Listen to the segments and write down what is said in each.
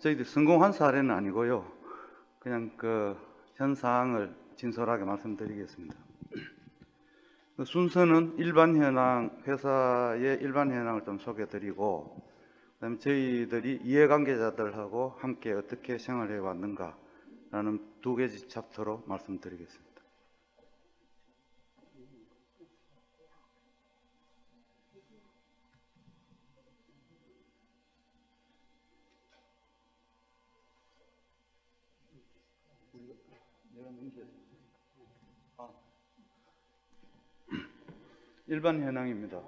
저희들이 성공한 사례는 아니고요. 그냥 그 현상을 진솔하게 말씀드리겠습니다. 그 순서는 일반 현황, 회사의 일반 현황을 좀 소개드리고, 그다음에 저희들이 이해관계자들하고 함께 어떻게 생활해 왔는가라는 두 가지 챕터로 말씀드리겠습니다. 일반 현황입니다.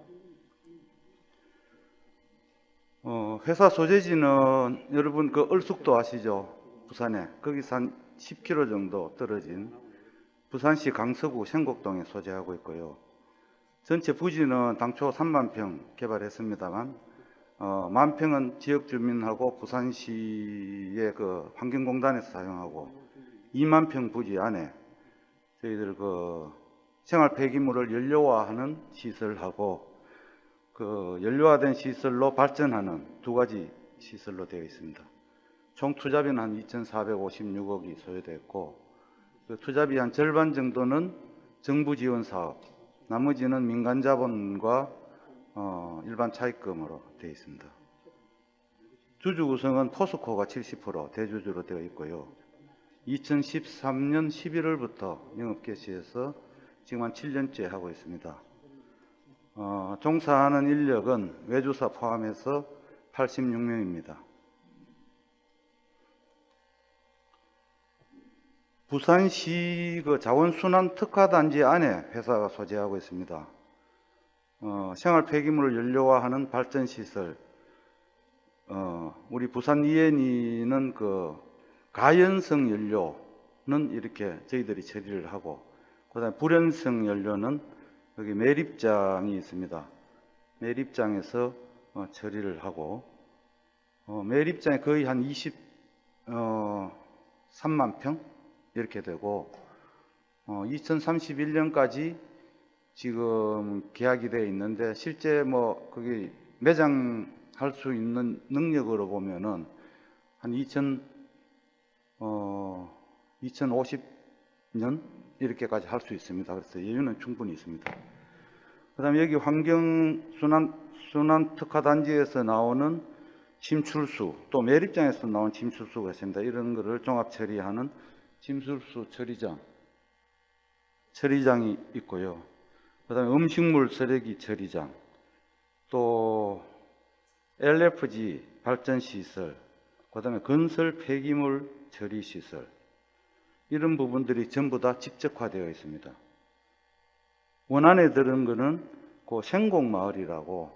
회사 소재지는 여러분 그 얼숙도 아시죠? 부산에. 거기서 한 10km 정도 떨어진 부산시 강서구 생곡동에 소재하고 있고요. 전체 부지는 당초 3만 평 개발했습니다만 10,000평은 지역 주민하고 부산시의 그 환경공단에서 사용하고 2만 평 부지 안에 저희들 그 생활 폐기물을 연료화하는 시설하고 그 연료화된 시설로 발전하는 두 가지 시설로 되어 있습니다. 총 투자비는 한 2,456억이 소요됐고 그 투자비 한 절반 정도는 정부 지원 사업, 나머지는 민간 자본과 일반 차입금으로 되어 있습니다. 주주 구성은 포스코가 70% 대주주로 되어 있고요. 2013년 11월부터 영업 개시해서 지금 한 7년째 하고 있습니다. 종사하는 인력은 외주사 포함해서 86명입니다. 부산시 그 자원순환 특화단지 안에 회사가 소재하고 있습니다. 생활 폐기물을 연료화하는 발전시설, 우리 부산 ENE는 그 가연성 연료는 이렇게 저희들이 처리를 하고, 그다음에 불연성 연료는 여기 매립장이 있습니다. 매립장에서 처리를 하고, 매립장이 거의 한 23만 평 이렇게 되고, 2031년까지 지금 계약이 되어 있는데 실제 뭐 거기 매장할 수 있는 능력으로 보면은 한 2050년 이렇게까지 할 수 있습니다. 그래서 여유는 충분히 있습니다. 그다음에 여기 환경순환 특화단지에서 나오는 침출수, 또 매립장에서 나온 침출수가 있습니다. 이런 거를 종합 처리하는 침출수 처리장이 있고요. 그다음에 음식물 쓰레기 처리장, 또 LFG 발전시설, 그다음에 건설 폐기물 처리시설, 이런 부분들이 전부 다 직접화되어 있습니다. 원안에 들은 거는 그 생곡마을이라고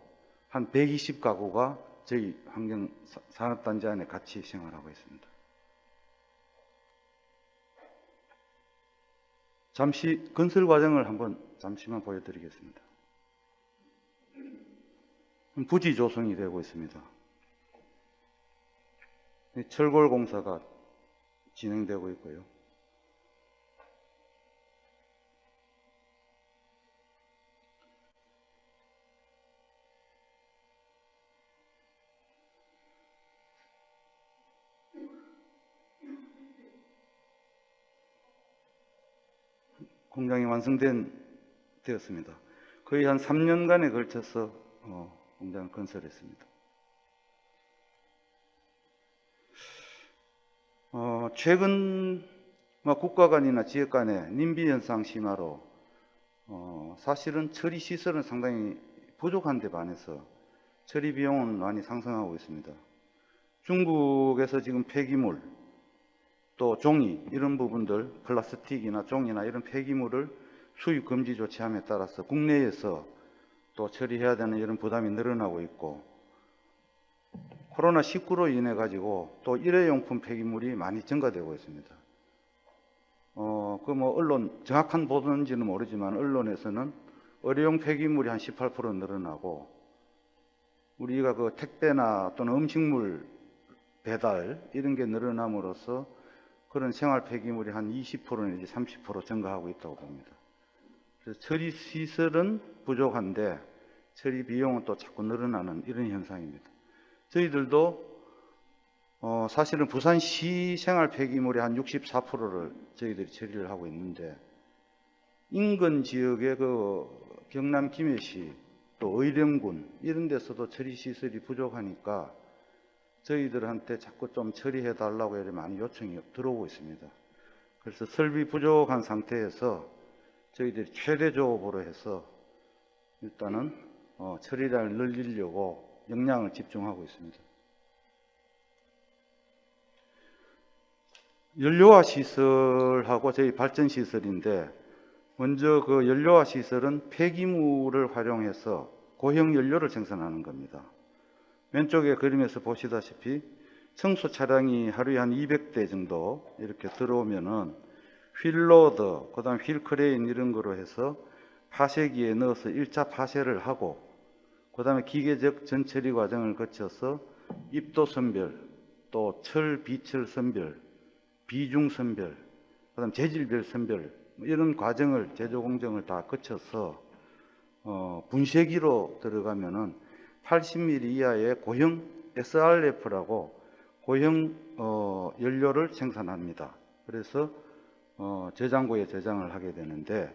한 120가구가 저희 환경산업단지 안에 같이 생활하고 있습니다. 잠시 건설 과정을 한번 잠시만 보여드리겠습니다. 부지 조성이 되고 있습니다. 철골 공사가 진행되고 있고요. 공장이 되었습니다. 거의 한 3년간에 걸쳐서 공장을 건설했습니다. 최근 국가 간이나 지역 간의 님비 현상 심화로 사실은 처리 시설은 상당히 부족한 데 반해서 처리 비용은 많이 상승하고 있습니다. 중국에서 지금 폐기물, 또 종이, 이런 부분들, 플라스틱이나 종이나 이런 폐기물을 수입 금지 조치함에 따라서 국내에서 또 처리해야 되는 이런 부담이 늘어나고 있고, 코로나19로 인해 가지고 또 일회용품 폐기물이 많이 증가되고 있습니다. 언론, 정확한 보도인지는 모르지만 언론에서는 의료용 폐기물이 한 18% 늘어나고, 우리가 그 택배나 또는 음식물 배달 이런 게 늘어남으로써 그런 생활 폐기물이 한 20% 내지 30% 증가하고 있다고 봅니다. 그래서 처리 시설은 부족한데 처리 비용은 또 자꾸 늘어나는 이런 현상입니다. 저희들도 사실은 부산시 생활 폐기물의 한 64%를 저희들이 처리를 하고 있는데, 인근 지역의 그 경남 김해시 또 의령군 이런 데서도 처리 시설이 부족하니까 저희들한테 자꾸 좀 처리해 달라고 이렇게 많이 요청이 들어오고 있습니다. 그래서 설비 부족한 상태에서 저희들이 최대 조업으로 해서 일단은 처리량을 늘리려고 역량을 집중하고 있습니다. 연료화 시설하고 저희 발전 시설인데, 먼저 그 연료화 시설은 폐기물을 활용해서 고형 연료를 생산하는 겁니다. 왼쪽에 그림에서 보시다시피 청소 차량이 하루에 한 200대 정도 이렇게 들어오면은 휠로더, 그 다음 휠크레인 이런 거로 해서 파쇄기에 넣어서 1차 파쇄를 하고, 그 다음에 기계적 전처리 과정을 거쳐서 입도 선별, 또 철, 비철 선별, 비중 선별, 그 다음 재질별 선별, 이런 과정을, 제조 공정을 다 거쳐서 분쇄기로 들어가면은 80mm 이하의 고형 SRF라고 고형 연료를 생산합니다. 그래서 저장고에 저장을 하게 되는데,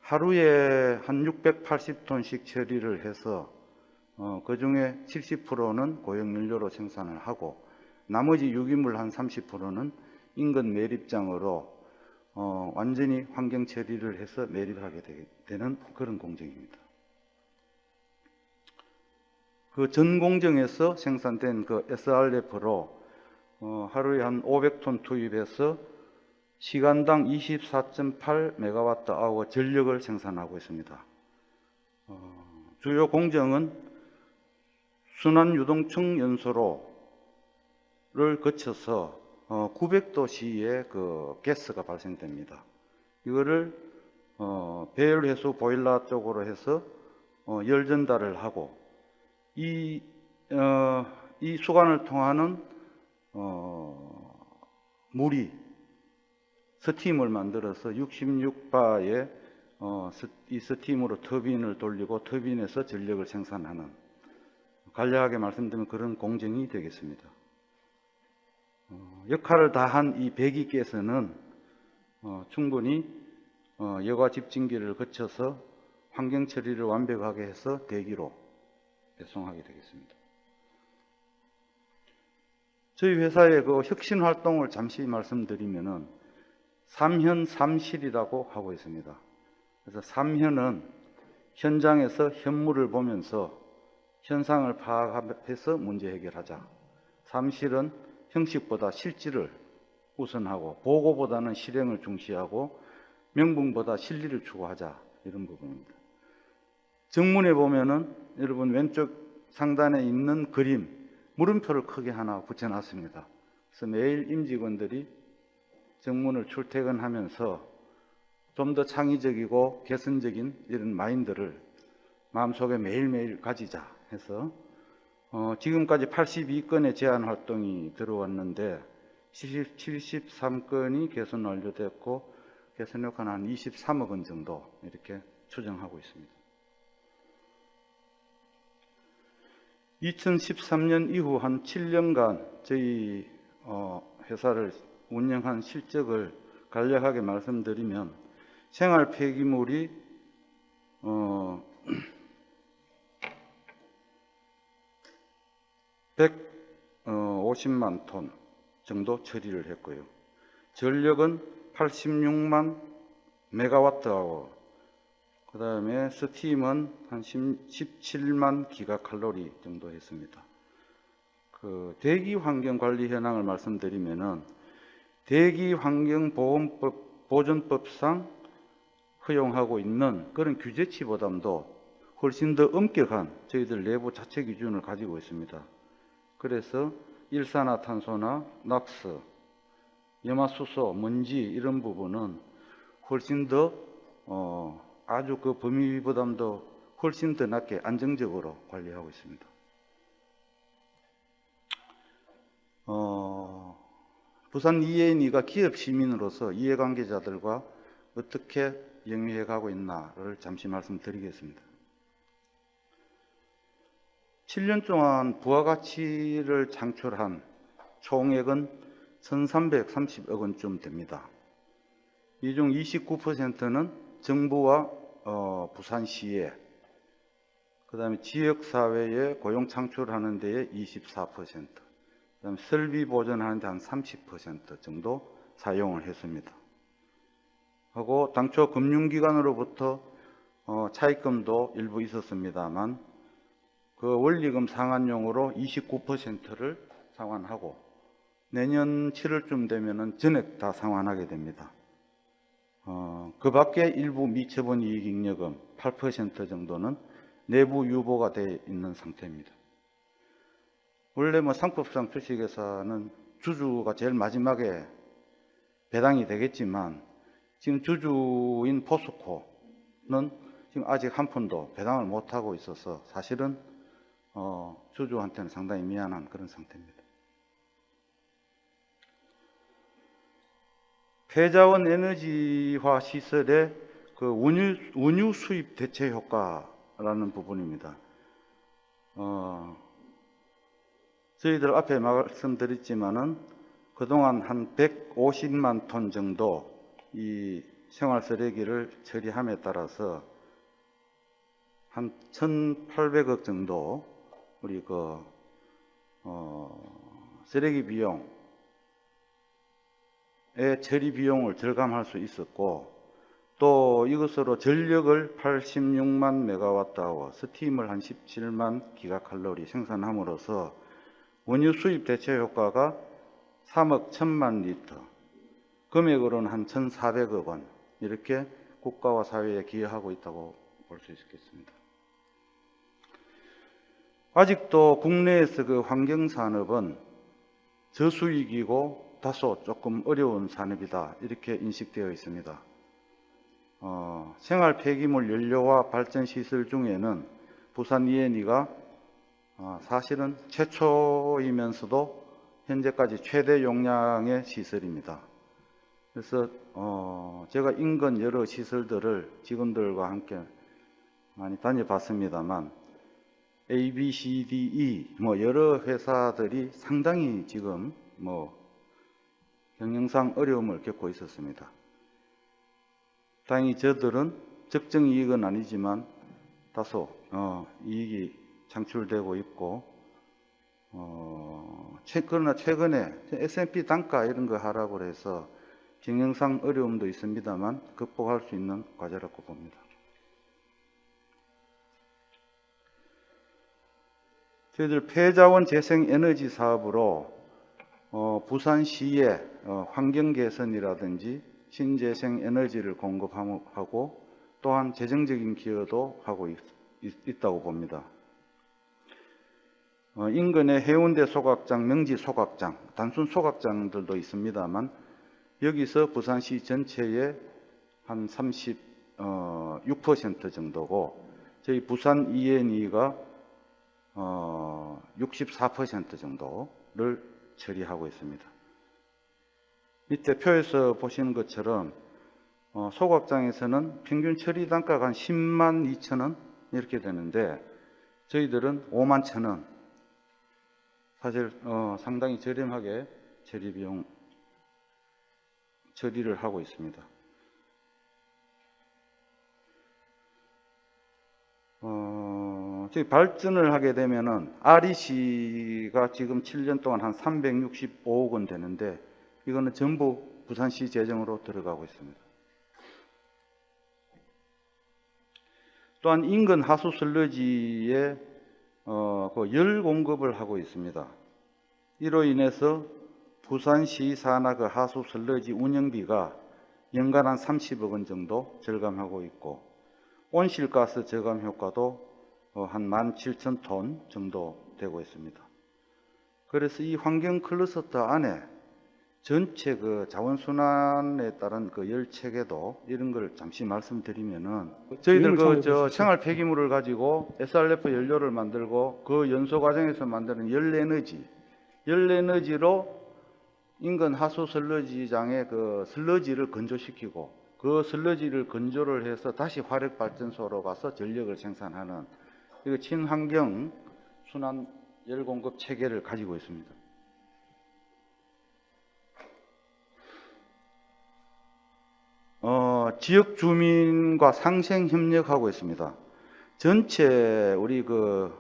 하루에 한 680톤씩 처리를 해서 그 중에 70%는 고형 연료로 생산을 하고, 나머지 유기물 한 30%는 인근 매립장으로 완전히 환경 처리를 해서 매립하게 되는 그런 공정입니다. 그 전 공정에서 생산된 그 SRF로 하루에 한 500톤 투입해서 시간당 24.8메가와트 아워 전력을 생산하고 있습니다. 주요 공정은 순환유동층 연소로를 거쳐서 900도씨의 그 가스가 발생됩니다. 이거를 배열회수 보일러 쪽으로 해서 열 전달을 하고, 이 수관을 통하는 물이 스팀을 만들어서 66바의 이 스팀으로 터빈을 돌리고, 터빈에서 전력을 생산하는, 간략하게 말씀드리면 그런 공정이 되겠습니다. 역할을 다한 이 배기가스는 충분히 여과 집진기를 거쳐서 환경 처리를 완벽하게 해서 대기로 배송하게 되겠습니다. 저희 회사의 그 혁신 활동을 잠시 말씀드리면은 3현 3실이라고 하고 있습니다. 그래서 3현은 현장에서 현물을 보면서 현상을 파악해서 문제 해결하자. 3실은 형식보다 실질을 우선하고, 보고보다는 실행을 중시하고, 명분보다 실리를 추구하자, 이런 부분입니다. 정문에 보면은 여러분 왼쪽 상단에 있는 그림, 물음표를 크게 하나 붙여놨습니다. 그래서 매일 임직원들이 정문을 출퇴근하면서 좀 더 창의적이고 개선적인 이런 마인드를 마음속에 매일매일 가지자 해서 지금까지 82건의 제안 활동이 들어왔는데 73건이 개선 완료됐고, 개선 효과는 한 23억 원 정도 이렇게 추정하고 있습니다. 2013년 이후 한 7년간 저희 회사를 운영한 실적을 간략하게 말씀드리면, 생활 폐기물이 150만 톤 정도 처리를 했고요. 전력은 86만 메가와트 아워, 그 다음에 스팀은 한 17만 기가칼로리 정도 했습니다. 그 대기 환경 관리 현황을 말씀드리면은, 대기 환경 보존법상 허용하고 있는 그런 규제치보다도 훨씬 더 엄격한 저희들 내부 자체 기준을 가지고 있습니다. 그래서 일산화탄소나 낙스, 염화수소, 먼지 이런 부분은 훨씬 더 아주 그 범위보다도 훨씬 더 낮게 안정적으로 관리하고 있습니다. 부산 ENE가 기업 시민으로서 이해관계자들과 어떻게 영위해 가고 있나를 잠시 말씀드리겠습니다. 7년 동안 부가가치를 창출한 총액은 1,330억 원쯤 됩니다. 이 중 29%는 정부와 부산시에, 그 다음에 지역사회에 고용 창출하는 데에 24%, 그 다음에 설비 보전하는 데 한 30% 정도 사용을 했습니다. 하고 당초 금융기관으로부터 차입금도 일부 있었습니다만 그 원리금 상환용으로 29%를 상환하고 내년 7월쯤 되면은 전액 다 상환하게 됩니다. 그 밖에 일부 미처분 이익잉여금 8% 정도는 내부 유보가 되어 있는 상태입니다. 원래 상법상 주식회사는 주주가 제일 마지막에 배당이 되겠지만 지금 주주인 포스코는 지금 아직 한 푼도 배당을 못하고 있어서 사실은 주주한테는 상당히 미안한 그런 상태입니다. 폐자원 에너지화 시설의 그 운유 수입 대체 효과라는 부분입니다. 저희들 앞에 말씀드렸지만은 그동안 한 150만 톤 정도 이 생활 쓰레기를 처리함에 따라서 한 1,800억 정도 우리 쓰레기 비용의 처리 비용을 절감할 수 있었고, 또 이것으로 전력을 86만 메가와트아워, 스팀을 한 17만 기가칼로리 생산함으로써 원유 수입 대체 효과가 3억 1천만 리터, 금액으로는 한 1,400억 원, 이렇게 국가와 사회에 기여하고 있다고 볼 수 있겠습니다. 아직도 국내에서 그 환경산업은 저수익이고 다소 조금 어려운 산업이다, 이렇게 인식되어 있습니다. 생활 폐기물 연료와 발전 시설 중에는 부산 ENE가 사실은 최초이면서도 현재까지 최대 용량의 시설입니다. 그래서 제가 인근 여러 시설들을 직원들과 함께 많이 다녀봤습니다만 A, B, C, D, E 여러 회사들이 상당히 지금 경영상 어려움을 겪고 있었습니다. 다행히 저들은 적정 이익은 아니지만 다소 이익이 창출되고 있고, 그러나 최근에 S&P 단가 이런 거 하라고 해서 경영상 어려움도 있습니다만 극복할 수 있는 과제라고 봅니다. 저희들 폐자원 재생 에너지 사업으로 부산시에 환경 개선이라든지 신재생 에너지를 공급하고 또한 재정적인 기여도 하고 있다고 봅니다. 인근의 해운대 소각장, 명지 소각장, 단순 소각장들도 있습니다만 여기서 부산시 전체의 한 36% 정도고 저희 부산 ENE가 64% 정도를 처리하고 있습니다. 밑에 표에서 보시는 것처럼 소각장에서는 평균 처리 단가가 한 10만 2천 원 이렇게 되는데 저희들은 5만 1천 원, 사실 상당히 저렴하게 처리 비용 처리를 하고 있습니다. 저희 발전을 하게 되면은 REC가 지금 7년 동안 한 365억 원 되는데 이거는 전부 부산시 재정으로 들어가고 있습니다. 또한 인근 하수 슬러지에 열 공급을 하고 있습니다. 이로 인해서 부산시 산하 그 하수 슬러지 운영비가 연간 한 30억 원 정도 절감하고 있고, 온실가스 저감 효과도 한 17,000톤 정도 되고 있습니다. 그래서 이 환경 클러스터 안에 전체 그 자원순환에 따른 그 열 체계도 이런 걸 잠시 말씀드리면은 저희들 생활 폐기물을 가지고 SRF 연료를 만들고 그 연소 과정에서 만드는 열 에너지로 인근 하수 슬러지장에 그 슬러지를 건조시키고 그 슬러지를 건조를 해서 다시 화력 발전소로 가서 전력을 생산하는 이거 친환경 순환 열 공급 체계를 가지고 있습니다. 지역 주민과 상생 협력하고 있습니다. 전체 우리 그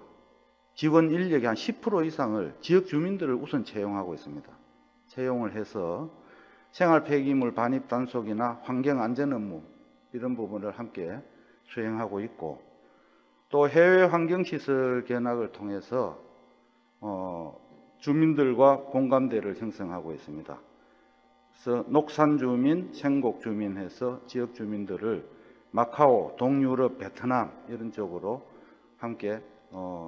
직원 인력의 한 10% 이상을 지역 주민들을 우선 채용하고 있습니다. 채용을 해서 생활 폐기물 반입 단속이나 환경 안전 업무 이런 부분을 함께 수행하고 있고, 또 해외 환경시설 견학을 통해서 주민들과 공감대를 형성하고 있습니다. 그래서 녹산 주민, 생곡 주민 해서 지역 주민들을 마카오, 동유럽, 베트남 이런 쪽으로 함께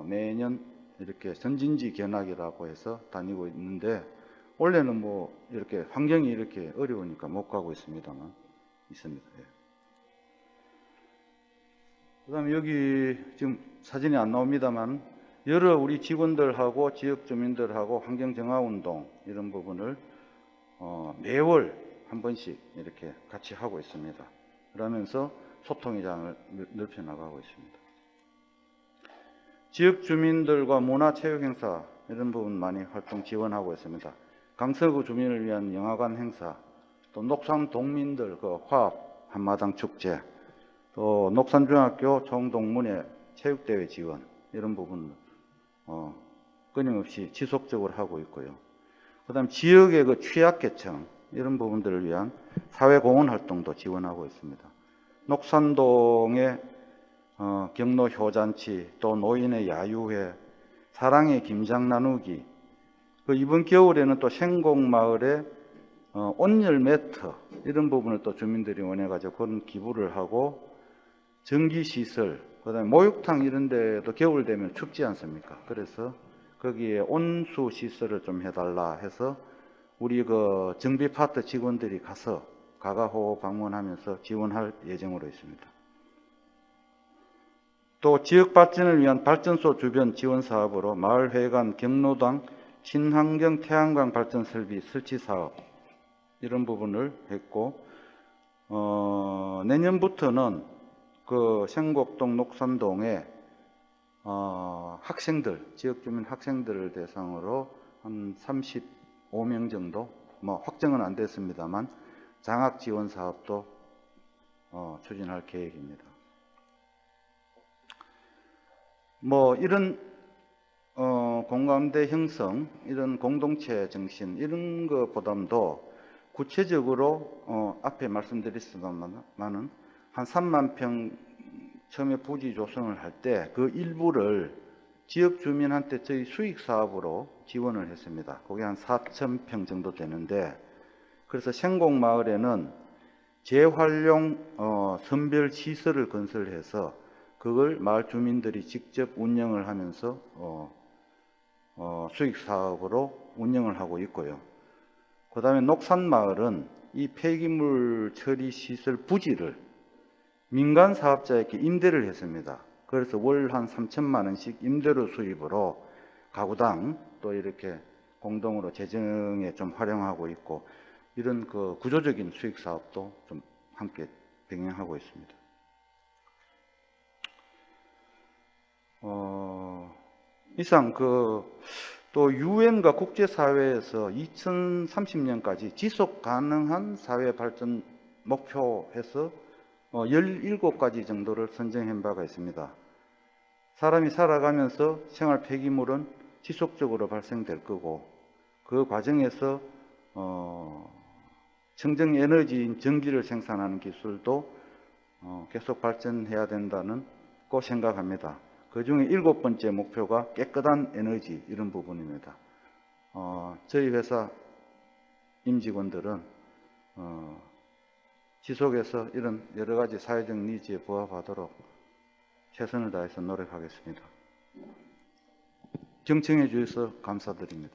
매년 이렇게 전진지 견학이라고 해서 다니고 있는데, 원래는 뭐 이렇게 환경이 이렇게 어려우니까 못 가고 있습니다만 있습니다. 예. 그다음에 여기 지금 사진이 안 나옵니다만 여러 우리 직원들하고 지역 주민들하고 환경정화운동 이런 부분을 매월 한 번씩 이렇게 같이 하고 있습니다. 그러면서 소통의 장을 넓혀 나가고 있습니다. 지역 주민들과 문화체육 행사 이런 부분 많이 활동 지원하고 있습니다. 강서구 주민을 위한 영화관 행사, 또 녹산 동민들 그 화합 한마당 축제, 또 녹산중학교 총동문회 체육대회 지원 이런 부분 끊임없이 지속적으로 하고 있고요. 그다음 지역의 그 취약계층 이런 부분들을 위한 사회공헌 활동도 지원하고 있습니다. 녹산동의 경로 효잔치, 또 노인의 야유회, 사랑의 김장 나누기, 그 이번 겨울에는 또 생곡마을에 온열 매트 이런 부분을 또 주민들이 원해가지고 그런 기부를 하고, 전기시설, 그다음에 목욕탕 이런 데도 겨울 되면 춥지 않습니까? 그래서 거기에 온수 시설을 좀 해달라 해서 우리 그 정비파트 직원들이 가서 가가호 방문하면서 지원할 예정으로 있습니다. 또 지역 발전을 위한 발전소 주변 지원 사업으로 마을회관, 경로당, 친환경 태양광 발전 설비 설치 사업 이런 부분을 했고, 내년부터는 그 생곡동 녹산동에 학생들, 지역 주민 학생들을 대상으로 한 35명 정도, 뭐 확정은 안 됐습니다만 장학 지원 사업도 추진할 계획입니다. 뭐 이런 공감대 형성, 이런 공동체 정신 이런 것보다도 구체적으로 앞에 말씀드렸습니다만은 한 3만 평 처음에 부지 조성을 할 때 그 일부를 지역 주민한테 저희 수익 사업으로 지원을 했습니다. 그게 한 4,000평 정도 되는데, 그래서 생곡마을에는 재활용 선별 시설을 건설해서 그걸 마을 주민들이 직접 운영을 하면서 수익 사업으로 운영을 하고 있고요. 그 다음에 녹산마을은 이 폐기물 처리 시설 부지를 민간 사업자에게 임대를 했습니다. 그래서 월 한 3천만 원씩 임대료 수입으로 가구당 또 이렇게 공동으로 재정에 좀 활용하고 있고, 이런 그 구조적인 수익 사업도 좀 함께 병행하고 있습니다. 이상 또 유엔과 국제사회에서 2030년까지 지속 가능한 사회 발전 목표해서 17가지 정도를 선정한 바가 있습니다. 사람이 살아가면서 생활 폐기물은 지속적으로 발생될 거고, 그 과정에서 청정 에너지인 전기를 생산하는 기술도 계속 발전해야 된다는 거 생각합니다. 그 중에 7번째 목표가 깨끗한 에너지 이런 부분입니다. 저희 회사 임직원들은 지속해서 이런 여러 가지 사회적 니즈에 부합하도록 최선을 다해서 노력하겠습니다. 경청해 주셔서 감사드립니다.